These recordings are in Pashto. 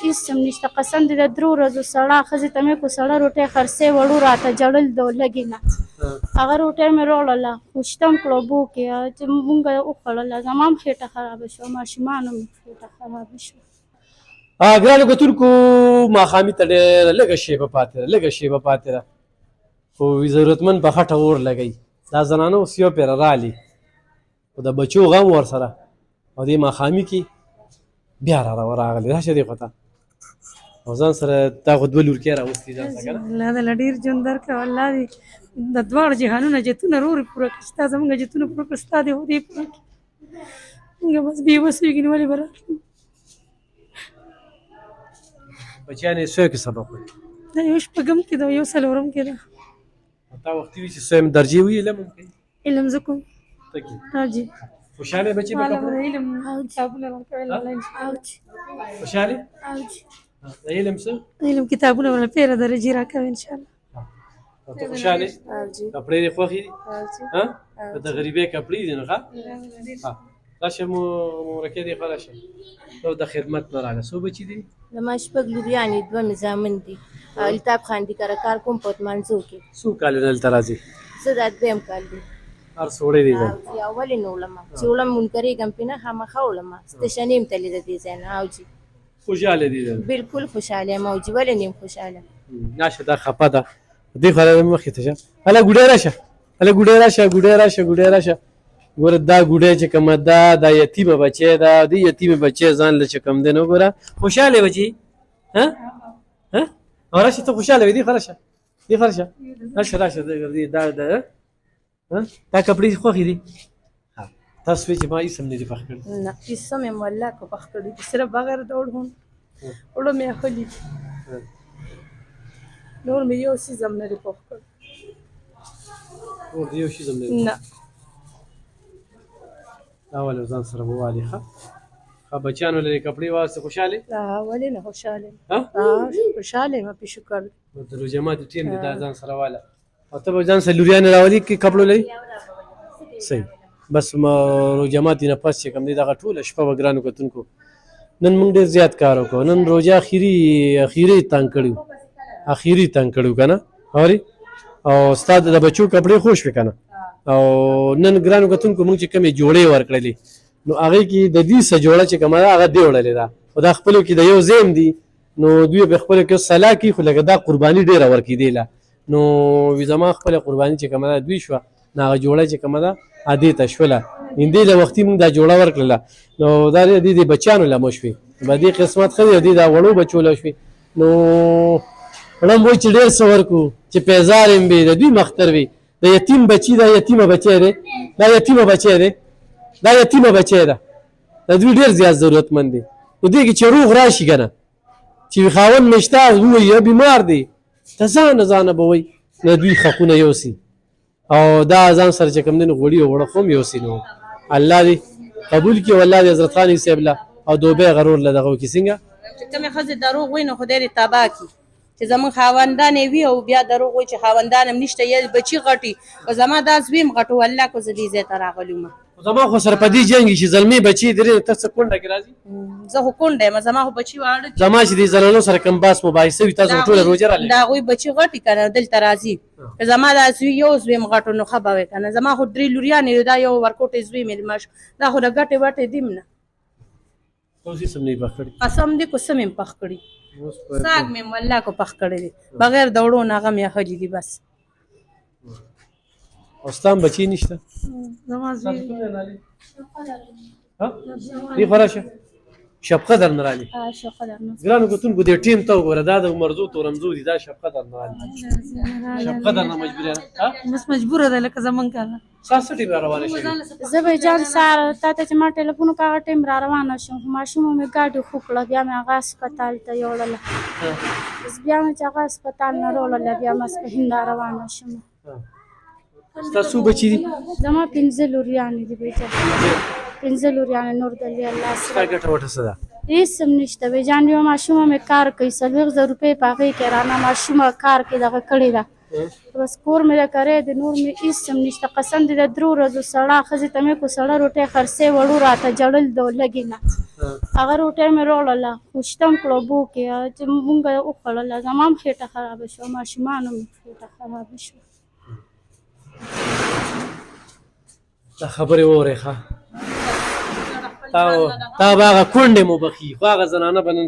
هېڅ هم نشته. قسم دې د 3 ورځو سړه ښځې ته مې په سړه روټۍ خرڅې وړو راته جړل د لږې نه. هغه روټۍ مې راوړله خوشته م کړه اوبو کې چې مونږ یې وخوړله. زما هم خېټه خرابه شوه، ماشومانو هم خېټه خرابه شوه. ګرانو کتونکو ماښامي ته ډېره لږه شېبه پاتې ده خو ضرورتمند په خټه اور لګوي. دا زنانه اوس یو پیره رالي خو د بچو غم ورسره او دې ماښامي کې بیا راغلې. راشه دې خوا ته او ځان سره تا خو 2 لورکۍ راوستي ځان سره که نه. الله دې له ډېر ژوند درکړه. الله دې د دواړو جهانونه جتونه رورې پوره کړي. ستا زموږ جتونه پوره کړه، ستا دې هودې پوره کړي. موږ بس بې وسه یو ګینې ولې به راغلو. بچیان یې څویو کې سبق وایي؟ دا یو 6م کې ده، یو 4م کې ده. تا وختي وي چې 2یم درجې وي علم هم کوي؟ علم زه کوم. ته کې حاجي خوشحاله بچي به کپړه علم کتابونه ورکوي الله خوشحاله د علم څه علم کتابونه ورله پیره درجې راکوي ان شاء الله. ته خوشحاله کپړې دې خوښې دي؟ د غریبۍ کپړې دي نه ښه؟ راشه مورکۍ دې ښه راشه او د خدمت نه راغله. څو بچي دي؟ زما 6 لوریانې 2 مزامن دي. الطاف خان دي کره کار کوم په منځو کې. څو کاله دلته راځي؟ زه دا 2م کال دي. هر څه وړی دی ځای؟ ولې نه وړم چې وړم منکرېږم پې نه خامخا وړم. سټېشن یم تللې د دې ځای نه اوجي. خوشحاله دي؟ بلکل خوشحاله یم اوجي. ولې نه یم خوشحاله؟ راشه دا خفه ده دې خوا مخې ته شه. هله ګوډی راشه، هله ګوډی راشه. ګوره دا ګوډی چې کومه ده دا یتیمه بچی ده. دې یتیمې بچی ځان له چې کوم دی نو ګوره خوشحاله بچي او راشه ته خوشحاله وي. دې خوا راشه راشه دا کپړې خوښې دي؟ تاسو وایئ چې ما هېڅ هم نه دي پخ کړي؟ نه هېڅ هم یم والله که پخ کړي دي. صرف بغیر د اوړو مې اخلي دي. نور مې یو څیز هم نه دی پخ کړی. نور دې یو شیز هم نه دی؟ نه. دا ولې ځان سره ووالي ښه بچیانو لرې کپړې واغستې خوشحالې؟ ولې نه خوشحاله یم. خوشحاله یم پې شکر دی. د روژهماتي ټیم دی دا ځان سره واله او ته به ځان سره لوریانې راولي کې کپړو لري؟ صحیح. بس روژهماتي نه پس چې کوم دی دغه ټوله شپه به ګرانو کتونکو نن موږ ډېر زیات کار وکړو. نن روژه اخیري تنګ کړو که نه اورې او ستا د بچو کپړې خوښ وې که نه. او نن ګرانو کتونکو موږ چې کومې جوړې ورکړلې نو هغې کې د دې څه جوړه چې کومه ده هغه دې وړلې ده خو دا خپلو کې د یو ځیم دي نو دوی په خپلو کې صلاح کړي خو لکه دا قرباني ډېره ورکېدله نو زما خپله قرباني چې کومه ده دوی شوه نو هغه جوړه چې کومه ده دې ته شوله همدې له وختي موږ دا جوړه ورکړله نو دا د بچیانو له مو شوې په دې قسمت ښه دی او دې دا وړو بچو له شوې نو ړم وایي چې ډېر څه ورکړو چې پیزار یم وي د دوی مختر وي د یتیم بچي دا یتیمه بچی دی دا یتیمه بچی ده د دوی ډېر زیات ضرورتمند دی نو دې کې چې روغ راشي که نه چې خاوند مې شته ووایي یا بیمار دی ته ځانه به وایي د دوی حقونه یوسي او دا ځان سره چې کوم دی نو غوړي او وړه خو هم یوسي نو الله دې قبول کړي او الله دې حضرت خان صاحب له او دوبۍ غرور له دغه وکړي. څنګه چې کومې ښځې دروغ وایي نو خدای دې تباه کړي چې زمونږ خاوندانې وي او بیا دروغ وایي چې خاوندان هم نشته یا بچي غټي او زما دا زوی هم غټ والله که زه دې ځای ته راغلی وم زما خو سره په دې جنګ چې زلمې بچي درې ته څه کونډه کې راځي زه خو کونډه یم زما خو بچي واړه زما چې دې زنانو سره کوم باس مباحثه وي تاسو ټوله روژه راغلې د هغوی بچي غټي که نه دلته راځي که زما دا زوی یو زوی م غټو نو ښه به وی که نه زما خو 3 لوریانې دا یو ورکوټی زوی مې دا خو د ګټې وټې دیم نه قسم دې کو څه مې پخ کړي ساګ مې والله کو پخ کړی دی بغیر د وړو نه هغه مې اخلي دي بس. او ستا هم بچي نشته؟ زما زوی دې خوا راشه شبقدر نه رالي ګرانو کتونکو دې ټیم ته وګوره دا د مرزو تورمزو دي دا شبقدر نه رالي شبقدر نه مجبوره بس مجبوره ده لکه زمونږ که نه ستاسو ټیم را روانه شوي زه به جان سهار تا ته چې ما ټلیفون وکړ هغه ټیم را روانه شوم ماشومه مې ګاډي ښو کړه بیا مې هغه هسپتال ته یوړله بیا مې چې هغه هسپتال نه راوړله بیا ماسپښین را روانه شوم. ستاسو بچي دي؟ زما 15 لوریانې دي بېچاره 15 لوریانې نور دلې الله ستا ګټه وټه څه ده؟ هېڅ هم نشته بېجان یوه ماشومه مې کار کوي 40,000 روپۍ په هغې کې رانه ماشومه کار کې دغه کړې ده بس کور مې د کرۍ د نور مې هېڅ هم نشته قسم دې د 3 ورځو سړه ښځې ته مې کو سړه روټۍ خرڅې وړو راته جړل د لږې نه هغه روټۍ مې راوړله خوشته هم کړه اوبو کې چې مونږ وخوړله زما هم خېټه خرابه شوه ماشومانو مې خېټه خرابه شوه دا خبرې واورئ ښه تا به هغه کونډې مو بخي خو هغه زنانه به نن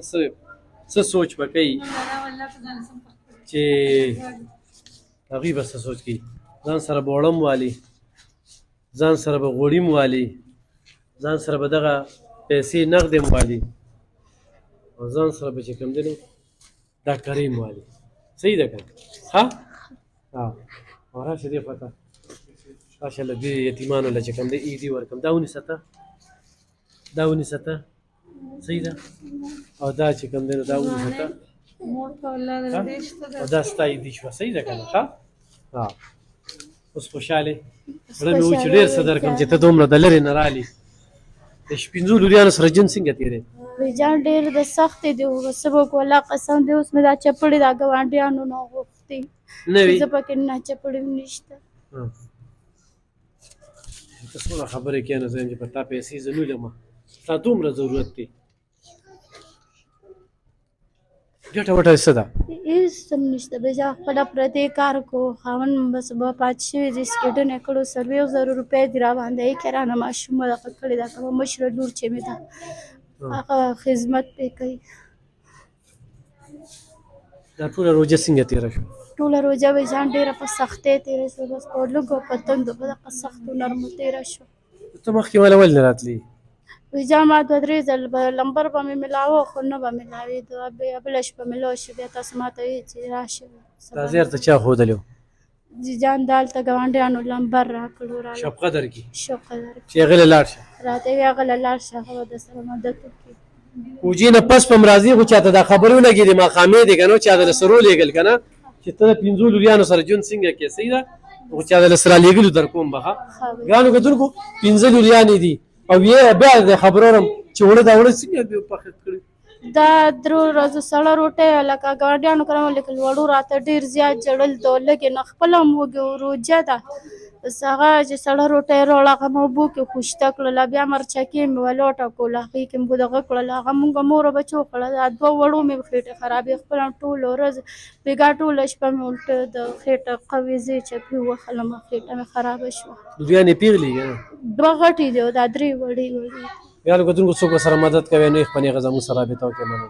څه سوچ به کوي چې هغوی به څه سوچ کوي ځان سره به وړم والي ځان سره به غوړي م والي ځان سره به دغه پیسې نغدې م والي او ځان سره به چې کوم دی نو دا کرۍ م والي صحیح ده که ښه او راشه دې خوا ته راشه له دې یتیمانو له چې کوم دی عیدي ورکړم دا ونیسه ته دا ونیسه ته صحیح ده او دا چې کوم دی نو دا ونیسه ته او دا ستا عیدي شوه صحیح ده که نه ښه اوس خوشحالې زړه مې وایي چې ډېر څه درکړم چې ته دومره د لرې نه رالې د شپېنځو لوریانو سره ژوند څنګه تېرېد جان ډېر د سختې دی څه به وکړو الله قسم دی اوس مې دا چپړې دا ګاونډیانو نه غوښتې نه وي زه پکې نه چپړې نشته ته څومره خبرې کوې نو زه یم چې پر تا پیسې زه نه لرم تا دومره ضرورت دی ګټه وټه څه ده هېڅ هم نشته بېجا خپله پردی کار کو خاوند بس به پاتې شوي دي سکېډنې کړو 40,000 روپۍ دي راباندې یې که رانه ماشومه دغه کړې ده که مشره لور چې مې ده هغه خدمت پې کوي دا ټوله روژه څنګه تېره شوه ټوله روژه به جان ډېره په سختۍ تېره شوه بس په لږو په تندو په دغه سختو نرمو تېره شوه ته مخکې والا ولې نه راتلې جان ما 2-3 ځل به لمبر به مې ملاوه خو نه به ملاوېده بله شپه مې لاړ شو بیا تاسو ما ته وایي چې راشئ دا زیار ته چا ښودلی و جان دالته ګاونډیانو لمبر راکړو شب قدر کې شب قدر چې هغې له لاړ شه راته وی هغه له لاړ شه هغه به درسره مدد وکړي اوجې نه پس په م راځي خو چاته دا خبرې ولګېدې ماښامې دی که نه چا د له سره ولېږل که نه چې ته د 5 لوریانو سره ژوند څنګه کوې صحیح ده خو چا د له سره لېږلو در کوم به ښه ګرانو کتونکو 5 لوریانې دي او بیا د خبرو اورم چې وړه دا وړه څنګه پخه کړي دا 3 ورځو سړه روټۍ لکه ګاونډیانو کره مو لیکل وړو راته ډېر زیات جړل د لږې نه خپله هم وږې روژه ده بس هغه چې سړه روټۍ راوړه هغه مې اوبو کې خوشته کړله بیا مرچکې مې ولوټه کوله هغې کې مې دغه کړله هغه مونږ مور او بچو وخوړه دا 2 وړو مې خېټې خرابې خپله ټوله ورځ بېګا ټوله شپه مې الټه د خېټه قویزې چپې ووهلم خېټه مې خرابه شوه لوریانې پېغلې که نه 2 غټې دي او دا 3 وړې وړې ګرانو کتونکو څوک به سره مدد کوي نو یې خپلې هغه زموږ سره رابطه وکړئ مننه